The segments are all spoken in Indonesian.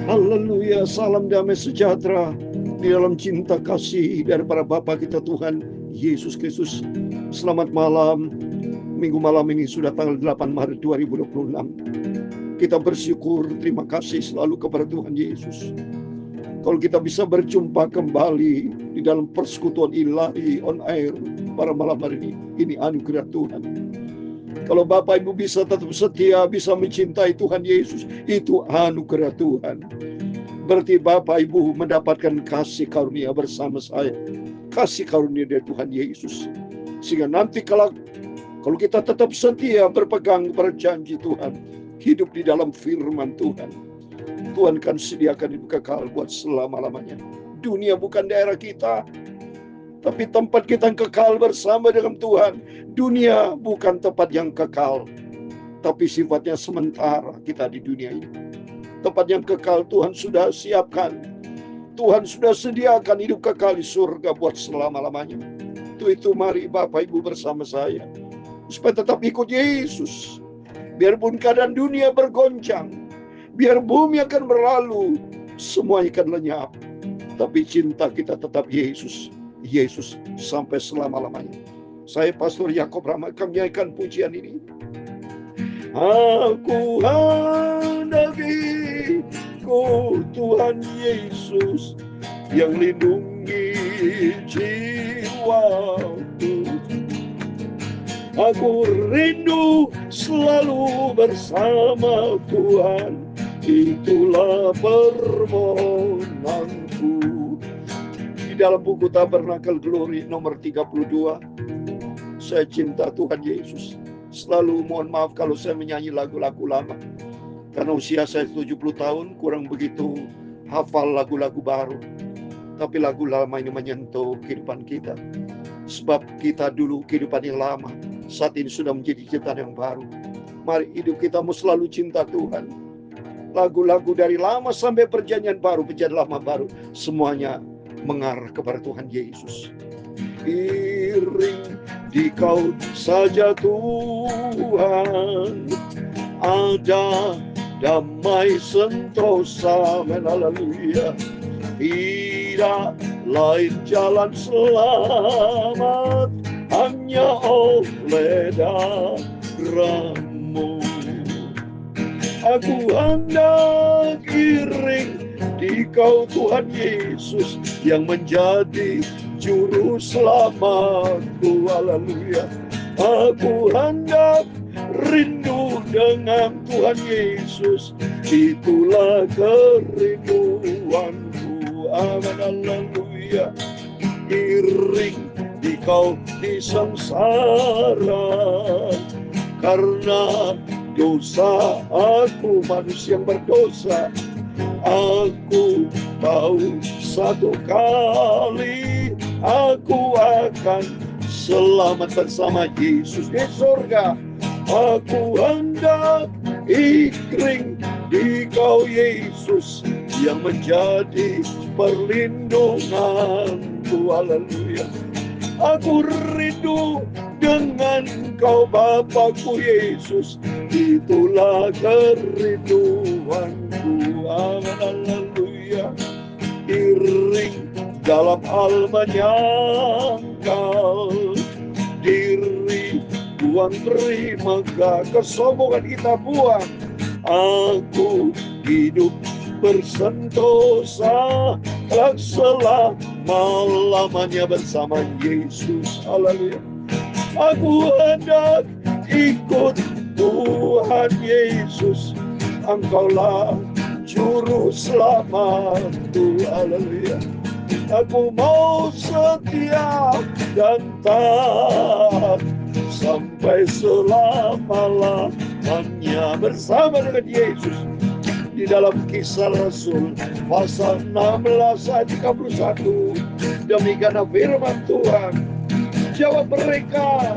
Haleluya, salam damai sejahtera di dalam cinta kasih dari para Bapa kita Tuhan Yesus Kristus. Selamat malam. Minggu malam ini sudah tanggal 8 Maret 2026. Kita bersyukur, terima kasih selalu kepada Tuhan Yesus. Kalau kita bisa berjumpa kembali di dalam persekutuan ilahi on air pada malam hari ini anugerah Tuhan. Kalau Bapak Ibu bisa tetap setia, bisa mencintai Tuhan Yesus, itu anugerah Tuhan. Berarti Bapak Ibu mendapatkan kasih karunia bersama saya. Kasih karunia dari Tuhan Yesus. Sehingga nanti kalau kita tetap setia berpegang pada janji Tuhan, hidup di dalam firman Tuhan, Tuhan akan sediakan hidup kekal buat selama-lamanya. Dunia bukan daerah kita, tapi tempat kita yang kekal bersama dengan Tuhan. Dunia bukan tempat yang kekal, tapi sifatnya sementara kita di dunia ini. Tempat yang kekal Tuhan sudah siapkan. Tuhan sudah sediakan hidup kekal di surga buat selama-lamanya. Itu mari Bapak Ibu bersama saya, supaya tetap ikut Yesus. Biarpun keadaan dunia bergoncang, biar bumi akan berlalu, semuanya akan lenyap, tapi cinta kita tetap Yesus. Yesus sampai selama-lamanya. Saya Pastor Yakob Rahmat akan menyanyikan pujian ini. Aku handaki ku Tuhan Yesus yang lindungi jiwaku. Aku rindu selalu bersama Tuhan, itulah permohonanku. Di dalam buku Tabernakel Glory nomor 32, saya cinta Tuhan Yesus. Selalu mohon maaf kalau saya menyanyi lagu-lagu lama, karena usia saya 70 tahun, kurang begitu hafal lagu-lagu baru. Tapi lagu lama ini menyentuh kehidupan kita. Sebab kita dulu kehidupan yang lama, saat ini sudah menjadi ciptaan yang baru. Mari hidup kita mau selalu cinta Tuhan. Lagu-lagu dari lama sampai perjanjian baru, perjanjian lama baru, semuanya mengarah kepada Tuhan Yesus. Iring di Kau saja Tuhan, ada damai sentosa, haleluya. Tidak lain jalan selamat, hanya oleh darah-Mu. Aku hendak iring di Kau Tuhan Yesus yang menjadi juru selamatku, haleluya. Aku hendak rindu dengan Tuhan Yesus, itulah kerinduanku, amin, haleluya. Iring di Kau di sengsara, karena dosa aku manusia yang berdosa. Aku tahu satu kali aku akan selamat bersama Yesus di surga. Aku hendak iring di Kau Yesus yang menjadi perlindunganku, haleluya. Aku rindu dengan Kau Bapakku Yesus, itulah kerinduanku, amin, haleluya. Iring dalam hal menyangkal diri, Tuhan terimakah kesombongan kita buang. Aku hidup bersentosa kelak selama-lamanya bersama Yesus, haleluya. Aku hendak ikut Tuhan Yesus, Engkaulah juru selamatku, haleluya. Aku mau setia dan taat sampai selama-lamanya bersama dengan Yesus. Di dalam Kisah Rasul pasal 16 ayat 31, demikian firman Tuhan, jawab mereka,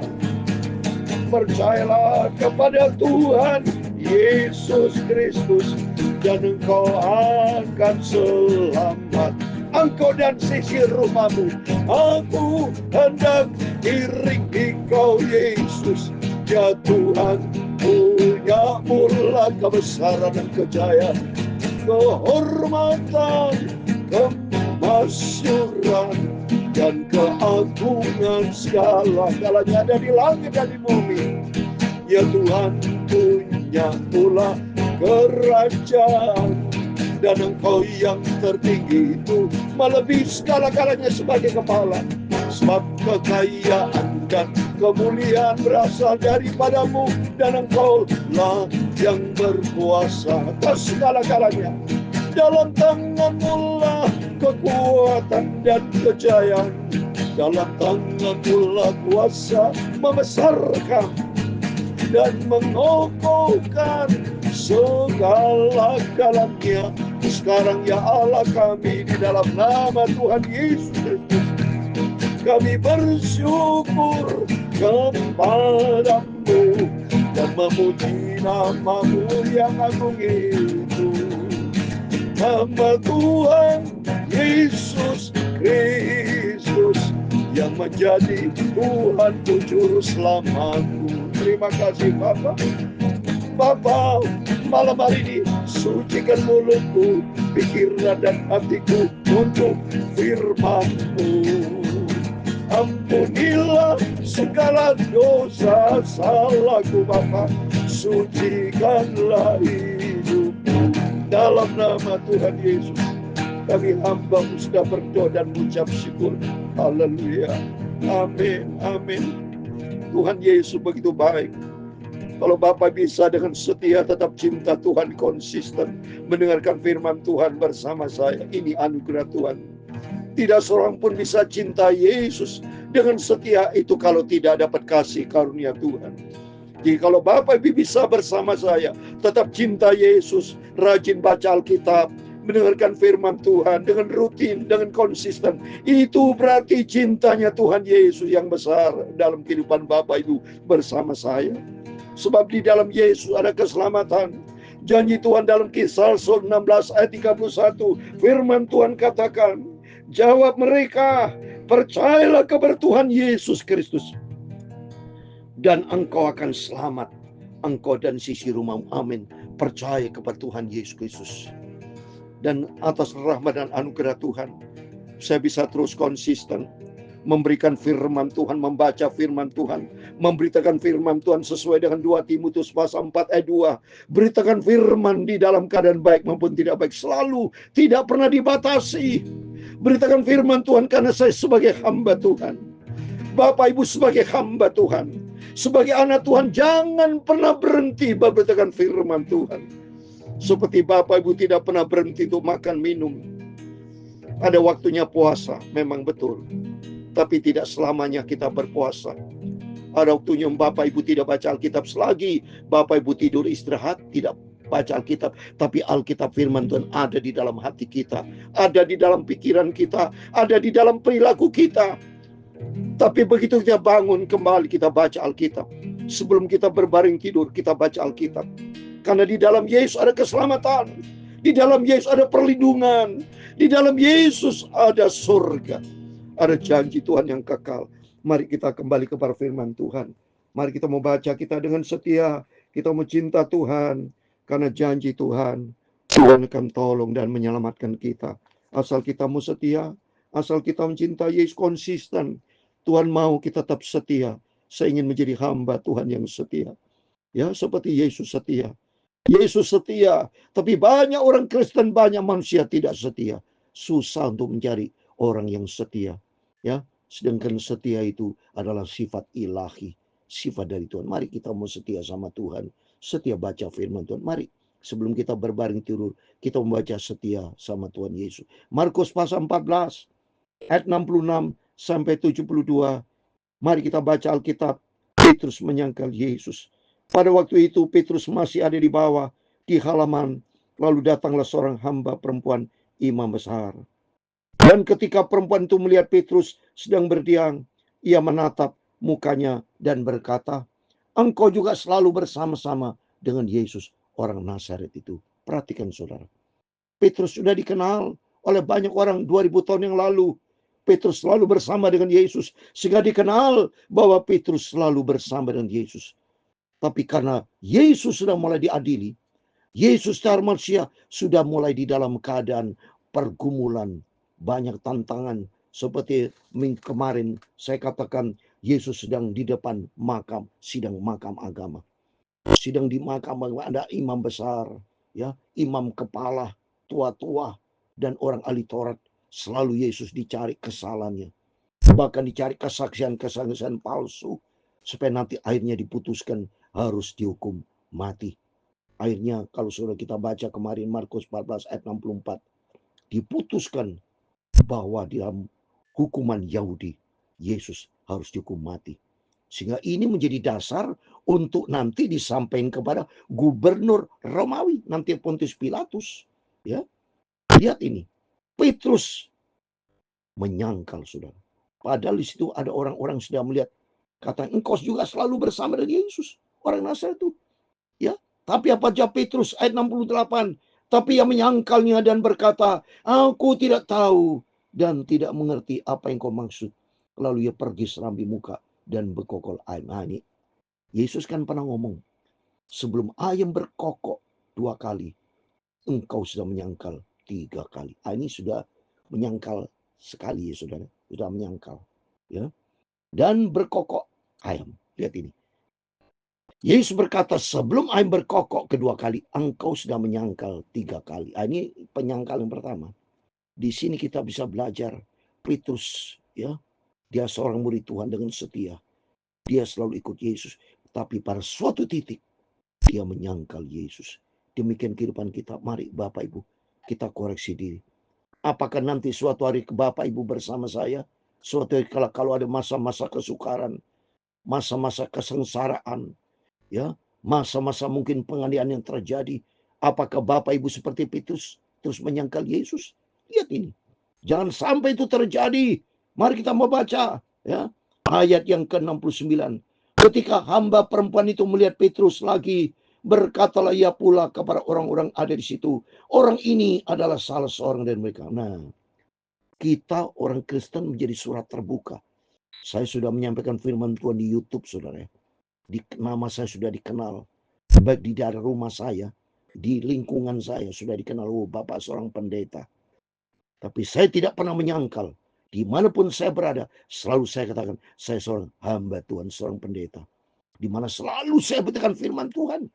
percayalah kepada Tuhan Yesus Kristus dan engkau akan selamat, engkau dan sisi rumahmu. Aku hendak iring engkau Yesus, ya Tuhan, punya mula kebesaran dan kejayaan. kehormatan, kemasyuran, dan keagungan segala-galanya ada di langit dan di bumi. Ya Tuhan, punya pula kerajaan, dan Engkau yang tertinggi itu melebihi segala-galanya sebagai kepala. Sebab kekayaan dan kemuliaan berasal daripadamu, dan Engkau lah yang berkuasa atas segala-galanya. Dalam tangan-Mu lah kekuatan dan kejayaan, dalam tangan-Mu lah kuasa membesarkan dan mengokohkan segala-galanya. Sekarang ya Allah kami, di dalam nama Tuhan Yesus Kristus, kami bersyukur kepadamu dan memuji nama-Mu yang agung itu. Nama Tuhan Yesus Kristus yang menjadi Tuhanku, juru selamatku. Terima kasih Bapa. Bapa, malam hari ini sucikan mulutku, pikiran dan hatiku untuk firman-Mu. Ampunilah segala dosa salahku Bapa, sucikanlah hidupku. Dalam nama Tuhan Yesus, kami hamba-Mu sudah berdoa dan mengucap syukur. Haleluya. Amin. Amin. Tuhan Yesus begitu baik. Kalau Bapak bisa dengan setia tetap cinta Tuhan, konsisten mendengarkan firman Tuhan bersama saya, ini anugerah Tuhan. Tidak seorang pun bisa cinta Yesus dengan setia itu kalau tidak dapat kasih karunia Tuhan. Jadi kalau Bapak Ibu bisa bersama saya tetap cinta Yesus, rajin baca Alkitab, mendengarkan firman Tuhan dengan rutin, dengan konsisten, itu berarti cintanya Tuhan Yesus yang besar dalam kehidupan Bapak Ibu bersama saya. Sebab di dalam Yesus ada keselamatan. Janji Tuhan dalam Kisah 16 ayat 31, firman Tuhan katakan, jawab mereka, percayalah kepada Tuhan Yesus Kristus, dan engkau akan selamat, engkau dan sisi rumahmu. Amin. Percaya kepada Tuhan Yesus Kristus. Dan atas rahmat dan anugerah Tuhan, saya bisa terus konsisten memberikan firman Tuhan, membaca firman Tuhan, memberitakan firman Tuhan sesuai dengan 2 Timotius pasal 4 ayat 2. Beritakan firman di dalam keadaan baik maupun tidak baik, selalu, tidak pernah dibatasi. Beritakan firman Tuhan karena saya sebagai hamba Tuhan, Bapak Ibu sebagai hamba Tuhan, sebagai anak Tuhan, jangan pernah berhenti memberitakan firman Tuhan. Seperti Bapak Ibu tidak pernah berhenti untuk makan minum. Ada waktunya puasa, memang betul. Tapi tidak selamanya kita berpuasa. Ada waktunya Bapak Ibu tidak baca Alkitab, selagi Bapak Ibu tidur istirahat, tidak baca Alkitab. Tapi Alkitab firman Tuhan ada di dalam hati kita, ada di dalam pikiran kita, ada di dalam perilaku kita. Tapi begitu kita bangun kembali, kita baca Alkitab. Sebelum kita berbaring tidur, kita baca Alkitab. Karena di dalam Yesus ada keselamatan, di dalam Yesus ada perlindungan, di dalam Yesus ada surga, ada janji Tuhan yang kekal. Mari kita kembali kepada firman Tuhan. Mari kita mau baca, kita dengan setia, kita mau cinta Tuhan, karena janji Tuhan, Tuhan akan tolong dan menyelamatkan kita. Asal kita mau setia, asal kita mencintai Yesus konsisten, Tuhan mau kita tetap setia. Saya ingin menjadi hamba Tuhan yang setia. Ya, seperti Yesus setia. Yesus setia, tapi banyak orang Kristen, banyak manusia tidak setia. Susah untuk mencari orang yang setia. Ya, sedangkan setia itu adalah sifat ilahi, sifat dari Tuhan. Mari kita mau setia sama Tuhan, setia baca firman Tuhan. Mari sebelum kita berbaring tidur, kita membaca setia sama Tuhan Yesus. Markus pasal 14 ayat 66 sampai 72. Mari kita baca Alkitab. Petrus menyangkal Yesus. Pada waktu itu Petrus masih ada di bawah, di halaman. Lalu datanglah seorang hamba perempuan imam besar. Dan ketika perempuan itu melihat Petrus sedang berdiam, ia menatap mukanya dan berkata, engkau juga selalu bersama-sama dengan Yesus, orang Nazaret itu. Perhatikan saudara. Petrus sudah dikenal oleh banyak orang 2000 tahun yang lalu. Petrus selalu bersama dengan Yesus, sehingga dikenal bahwa Petrus selalu bersama dengan Yesus. Tapi karena Yesus sudah mulai diadili, Yesus secara manusia sudah mulai di dalam keadaan pergumulan, banyak tantangan. Seperti minggu kemarin saya katakan, Yesus sedang di depan makam, sidang makam agama. Sidang di makam ada imam besar, ya, imam kepala, tua-tua, dan orang ahli Taurat. Selalu Yesus dicari kesalahannya. Bahkan dicari kesaksian-kesaksian palsu. Supaya nanti akhirnya diputuskan harus dihukum mati. Akhirnya kalau sudah kita baca kemarin Markus 14 ayat 64. Diputuskan bahwa dalam hukuman Yahudi, Yesus harus dihukum mati. Sehingga ini menjadi dasar untuk nanti disampaikan kepada gubernur Romawi, nanti Pontius Pilatus. Ya, lihat ini, Petrus menyangkal, saudara. Padahal di situ ada orang-orang sudah melihat, kata engkau juga selalu bersama dengan Yesus, orang Nazaret itu. Ya, tapi apa jawab Petrus ayat 68? Tapi ia menyangkalnya dan berkata, aku tidak tahu dan tidak mengerti apa yang kau maksud. Lalu ia pergi serambi muka dan berkokol ayam. Nah, ini Yesus kan pernah ngomong, sebelum ayam berkokok 2 kali, engkau sudah menyangkal 3 kali. Ini sudah menyangkal sekali ya saudara, sudah menyangkal. Ya, dan berkokok ayam. Lihat ini. Yesus berkata, sebelum ayam berkokok kedua kali, engkau sudah menyangkal 3 kali. Ini penyangkal yang pertama. Di sini kita bisa belajar Petrus, ya, dia seorang murid Tuhan dengan setia. Dia selalu ikut Yesus. Tapi pada suatu titik, dia menyangkal Yesus. Demikian kehidupan kita. Mari Bapak Ibu, kita koreksi diri. Apakah nanti suatu hari ke Bapak Ibu bersama saya, suatu hari kalau ada masa-masa kesukaran, masa-masa kesengsaraan, ya, masa-masa mungkin penganiayaan yang terjadi, apakah Bapak Ibu seperti Petrus terus menyangkal Yesus? Lihat ini, jangan sampai itu terjadi. Mari kita membaca, ya, ayat yang ke-69. Ketika hamba perempuan itu melihat Petrus lagi, berkatalah ia pula kepada orang-orang ada di situ, orang ini adalah salah seorang dari mereka. Nah, kita orang Kristen menjadi surat terbuka. Saya sudah menyampaikan firman Tuhan di YouTube, saudara. Nama saya sudah dikenal, baik di daerah rumah saya, di lingkungan saya sudah dikenal, Bapak seorang pendeta. Tapi saya tidak pernah menyangkal, dimanapun saya berada, selalu saya katakan, saya seorang hamba Tuhan, seorang pendeta. Dimana selalu saya betulkan firman Tuhan.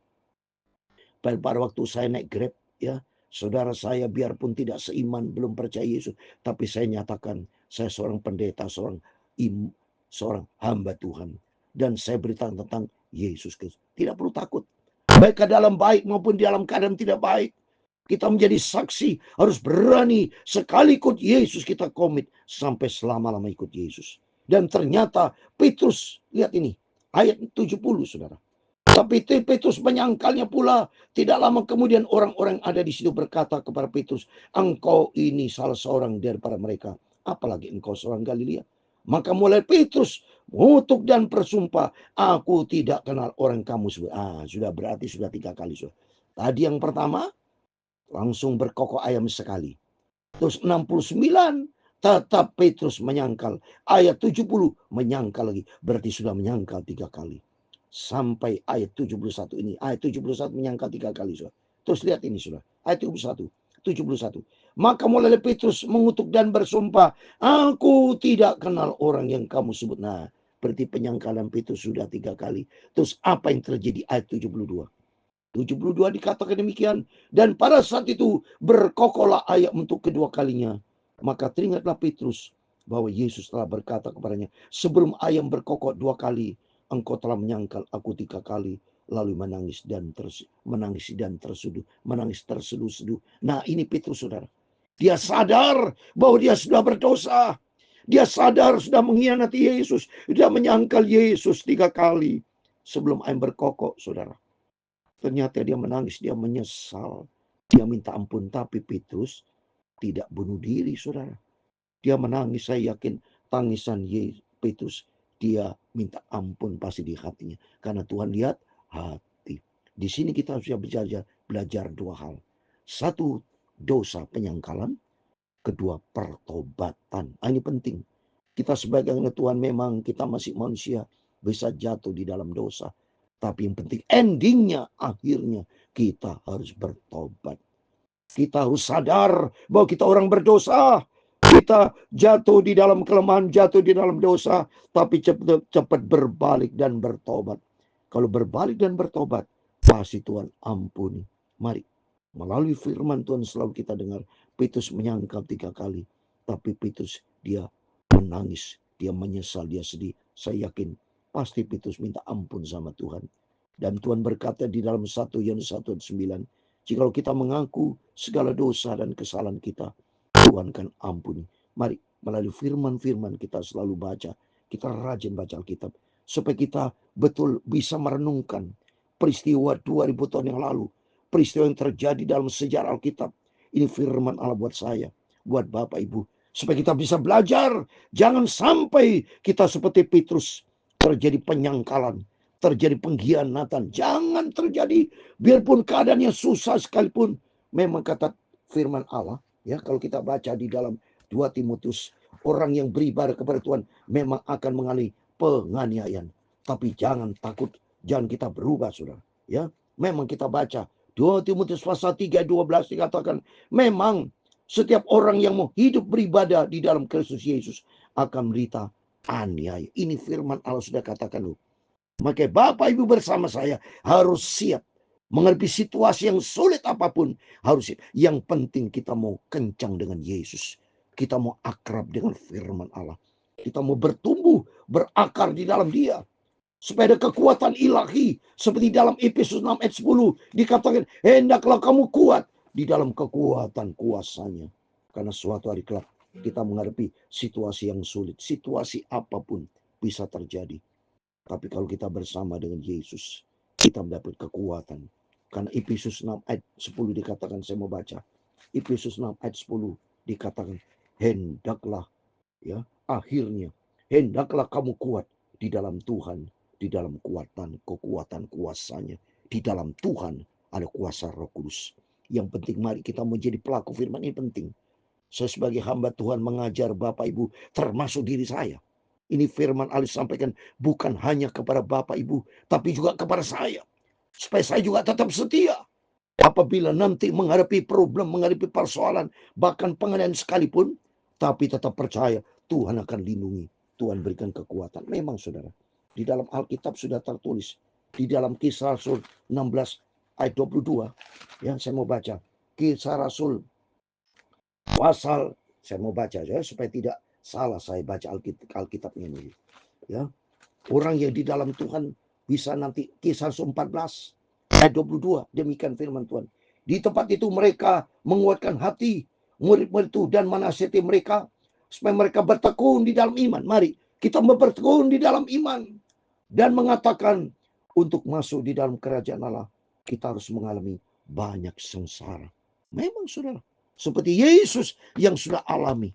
Pada waktu saya naik Grab, ya, saudara saya biarpun tidak seiman, belum percaya Yesus, tapi saya nyatakan, saya seorang pendeta, seorang hamba Tuhan. Dan saya beritahu tentang Yesus Kristus. Tidak perlu takut. Baik ke dalam baik maupun di dalam keadaan tidak baik. Kita menjadi saksi. Harus berani. Sekali ikut Yesus kita komit. Sampai selama-lama ikut Yesus. Dan ternyata Petrus. Lihat ini. Ayat 70 saudara. Tapi Petrus menyangkalnya pula. Tidak lama kemudian orang-orang ada di situ berkata kepada Petrus. Engkau ini salah seorang daripada mereka. Apalagi engkau seorang Galilea. Maka mulai Petrus mengutuk dan bersumpah, aku tidak kenal orang kamu. Sudah berarti sudah 3 kali. Tadi yang pertama, langsung berkokok ayam sekali. Terus 69, tetap Petrus menyangkal. Ayat 70, menyangkal lagi. Berarti sudah menyangkal 3 kali. Sampai ayat 71 ini. Ayat 71 menyangkal 3 kali. Terus lihat ini sudah. Ayat 71. Maka mulai Petrus mengutuk dan bersumpah, aku tidak kenal orang yang kamu sebut. Nah, berarti penyangkalan Petrus sudah 3 kali. Terus apa yang terjadi? Ayat 72. 72 dikatakan demikian. Dan pada saat itu berkokoklah ayam untuk kedua kalinya. Maka teringatlah Petrus bahwa Yesus telah berkata kepadanya, sebelum ayam berkokok 2 kali, engkau telah menyangkal aku 3 kali. Lalu menangis dan terseduh-seduh. Nah, ini Petrus saudara. Dia sadar bahwa dia sudah berdosa. Dia sadar sudah mengkhianati Yesus. Dia menyangkal Yesus 3 kali sebelum ayam berkokok, saudara. Ternyata dia menangis, dia menyesal. Dia minta ampun. Tapi Petrus tidak bunuh diri, saudara. Dia menangis, saya yakin tangisan Petrus. Dia minta ampun pasti di hatinya. Karena Tuhan lihat hati. Di sini kita harus belajar 2 hal. 1, dosa penyangkalan. 2, pertobatan. Ini penting. Kita sebagai anak Tuhan memang kita masih manusia. Bisa jatuh di dalam dosa. Tapi yang penting endingnya, akhirnya kita harus bertobat. Kita harus sadar bahwa kita orang berdosa. Kita jatuh di dalam kelemahan, jatuh di dalam dosa. Tapi cepat berbalik dan bertobat. Kalau berbalik dan bertobat, pasti Tuhan ampuni. Mari, melalui firman Tuhan selalu kita dengar. Petrus menyangkal 3 kali. Tapi Petrus dia menangis. Dia menyesal, dia sedih. Saya yakin pasti Petrus minta ampun sama Tuhan. Dan Tuhan berkata di dalam 1 Yohanes 1:9, jikalau kita mengaku segala dosa dan kesalahan kita, Tuhan kan ampuni. Mari melalui firman-firman kita selalu baca. Kita rajin baca Alkitab. Supaya kita betul bisa merenungkan peristiwa 2000 tahun yang lalu. Peristiwa yang terjadi dalam sejarah Alkitab. Ini firman Allah buat saya, buat Bapak Ibu. Supaya kita bisa belajar. Jangan sampai kita seperti Petrus terjadi penyangkalan, terjadi pengkhianatan. Jangan terjadi, biarpun keadaannya susah sekalipun. Memang kata firman Allah, ya, kalau kita baca di dalam 2 Timotius, orang yang beribadah kepada Tuhan memang akan mengalami penganiayaan. Tapi jangan takut, jangan kita berubah, saudara. Ya, memang kita baca 2 Timotius pasal 3:12 dikatakan, memang setiap orang yang mau hidup beribadah di dalam Kristus Yesus akan menderita aniaya. Ini firman Allah sudah katakan loh. Maka Bapak Ibu bersama saya harus siap menghadapi situasi yang sulit apapun. Harus siap. Yang penting kita mau kencang dengan Yesus. Kita mau akrab dengan firman Allah. Kita mau bertumbuh, berakar di dalam Dia. Supaya ada kekuatan ilahi. Seperti dalam Efesus 6 ayat 10 dikatakan, hendaklah kamu kuat di dalam kekuatan kuasanya. Karena suatu hari kelak kita menghadapi situasi yang sulit. Situasi apapun bisa terjadi. Tapi kalau kita bersama dengan Yesus, kita mendapat kekuatan. Karena Efesus 6 ayat 10 dikatakan, saya mau baca. Efesus 6 ayat 10 dikatakan, hendaklah, ya, akhirnya, hendaklah kamu kuat di dalam Tuhan, di dalam kekuatan kuasanya. Di dalam Tuhan ada kuasa Roh Kudus. Yang penting mari kita menjadi pelaku firman, ini penting. Saya sebagai hamba Tuhan mengajar Bapak Ibu, termasuk diri saya. Ini firman Allah sampaikan bukan hanya kepada Bapak Ibu, tapi juga kepada saya. Supaya saya juga tetap setia. Apabila nanti menghadapi problem, menghadapi persoalan, bahkan penganiayaan sekalipun, tapi tetap percaya Tuhan akan lindungi. Tuhan berikan kekuatan. Memang saudara, di dalam Alkitab sudah tertulis. Di dalam Kisah Rasul 16 ayat 22. Ya, saya mau baca. Kisah Rasul pasal, saya mau baca ya, supaya tidak salah saya baca Alkitabnya ini. Ya. Orang yang di dalam Tuhan bisa nanti, Kisah 14 ayat 22, demikian firman Tuhan. Di tempat itu mereka menguatkan hati murid-murid itu dan menasihati mereka supaya mereka bertekun di dalam iman. Mari kita bertekun di dalam iman dan mengatakan untuk masuk di dalam kerajaan Allah kita harus mengalami banyak sengsara. Memang saudara, seperti Yesus yang sudah alami,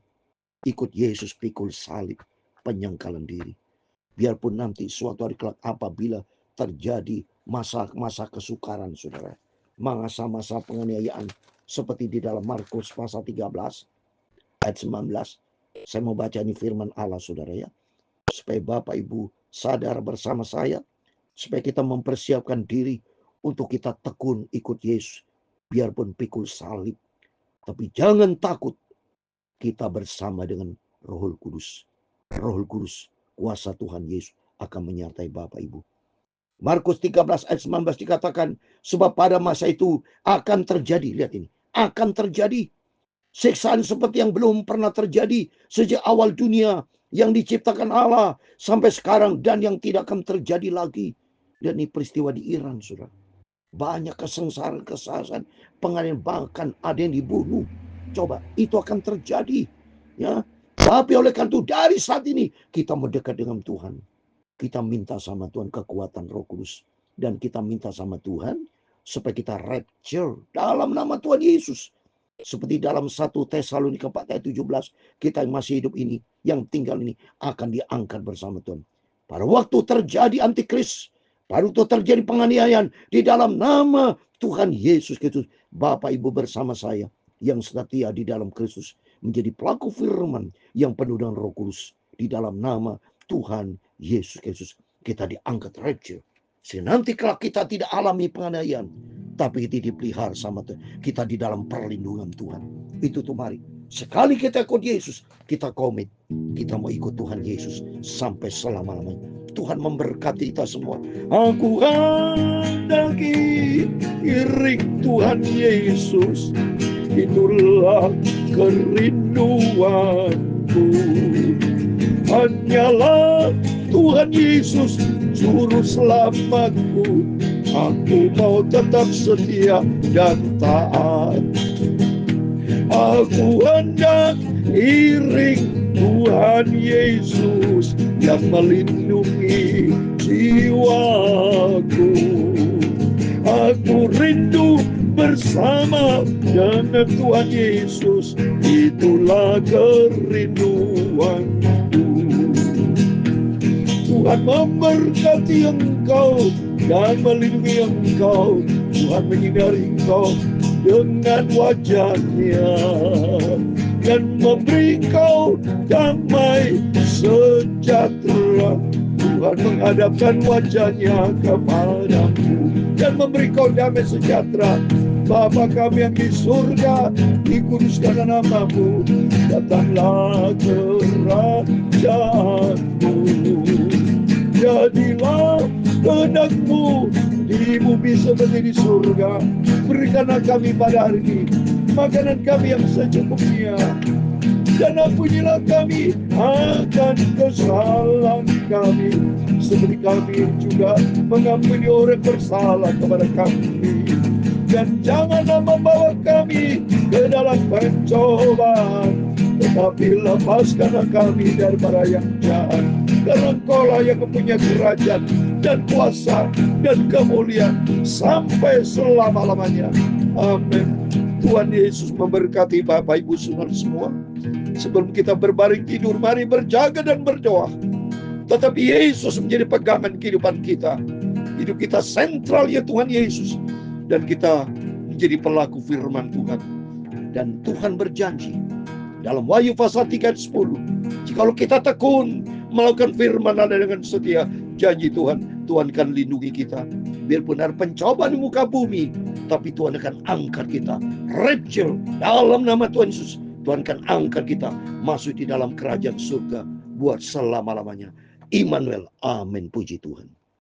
ikut Yesus pikul salib, penyangkalan diri. Biarpun nanti suatu hari kelak apabila terjadi masa-masa kesukaran saudara, masa-masa penganiayaan seperti di dalam Markus pasal 13 ayat 19. Saya mau baca ini firman Allah saudara ya, supaya Bapak Ibu sadar bersama saya, supaya kita mempersiapkan diri untuk kita tekun ikut Yesus, biarpun pikul salib. Tapi jangan takut, kita bersama dengan Roh Kudus. Roh Kudus, kuasa Tuhan Yesus akan menyertai Bapak Ibu. Markus 13 ayat 19 dikatakan, sebab pada masa itu akan terjadi, lihat ini, akan terjadi siksaan seperti yang belum pernah terjadi sejak awal dunia yang diciptakan Allah sampai sekarang dan yang tidak akan terjadi lagi. Dan ini peristiwa di Iran, saudara. Banyak kesengsaraan, kesalahan, penganiayaan, bahkan ada yang dibunuh. Coba, itu akan terjadi. Ya, tapi oleh karena itu dari saat ini kita mendekat dengan Tuhan. Kita minta sama Tuhan kekuatan Roh Kudus. Dan kita minta sama Tuhan supaya kita rapture dalam nama Tuhan Yesus. Seperti dalam 1 Tesalonika 4 ayat 17. Kita yang masih hidup ini, yang tinggal ini akan diangkat bersama Tuhan. Pada waktu terjadi antikris, pada waktu terjadi penganiayaan di dalam nama Tuhan Yesus Kristus, Bapak Ibu bersama saya yang setia di dalam Kristus menjadi pelaku firman yang penuh dengan Roh Kudus, di dalam nama Tuhan Yesus Kristus kita diangkat rapture. Sehingga nanti kalau kita tidak alami penganiayaan, tapi kita dipelihara sama Tuhan, kita di dalam perlindungan Tuhan. Itu tuh mari. Sekali kita ikut Yesus, kita komit. Kita mau ikut Tuhan Yesus sampai selama-lamanya. Tuhan memberkati kita semua. Aku hendak iring Tuhan Yesus. Itulah kerinduanku. Hanyalah Tuhan Yesus juru selamatku. Aku mau tetap setia dan taat. Aku hendak iring Tuhan Yesus yang melindungi jiwaku. Aku rindu bersama dengan Tuhan Yesus. Itulah kerinduanku. Tuhan memberkati engkau dan melindungi engkau. Tuhan menyinari engkau dengan wajah-Nya dan memberi kau damai sejahtera. Tuhan menghadapkan wajah-Nya kepadamu dan memberi kau damai sejahtera. Bapa kami yang di surga, dikuduskan namamu, datanglah kerajaanmu. Jadilah kehendak-Mu di bumi seperti di surga. Berikanlah kami pada hari ini makanan kami yang secukupnya, dan ampunilah kami akan kesalahan kami, seperti kami juga mengampuni orang bersalah kepada kami. Dan janganlah membawa kami ke dalam pencobaan, tetapi lepaskanlah kami daripada yang jahat. Karena Engkau-lah yang mempunyai kerajaan dan kuasa dan kemuliaan sampai selama-lamanya. Amin. Tuhan Yesus memberkati Bapak Ibu Saudara semua. Sebelum kita berbaring tidur, mari berjaga dan berdoa. Tetapi Yesus menjadi pegangan kehidupan kita. Hidup kita sentral ya Tuhan Yesus. Dan kita menjadi pelaku firman Tuhan. Dan Tuhan berjanji dalam Wahyu pasal 3 ayat 10, jikalau kita tekun melakukan firman Allah dengan setia, janji Tuhan akan lindungi kita. Biarpun ada pencobaan di muka bumi, tapi Tuhan akan angkat kita. Rapture dalam nama Tuhan Yesus. Tuhan akan angkat kita masuk di dalam kerajaan surga buat selama-lamanya. Immanuel. Amin. Puji Tuhan.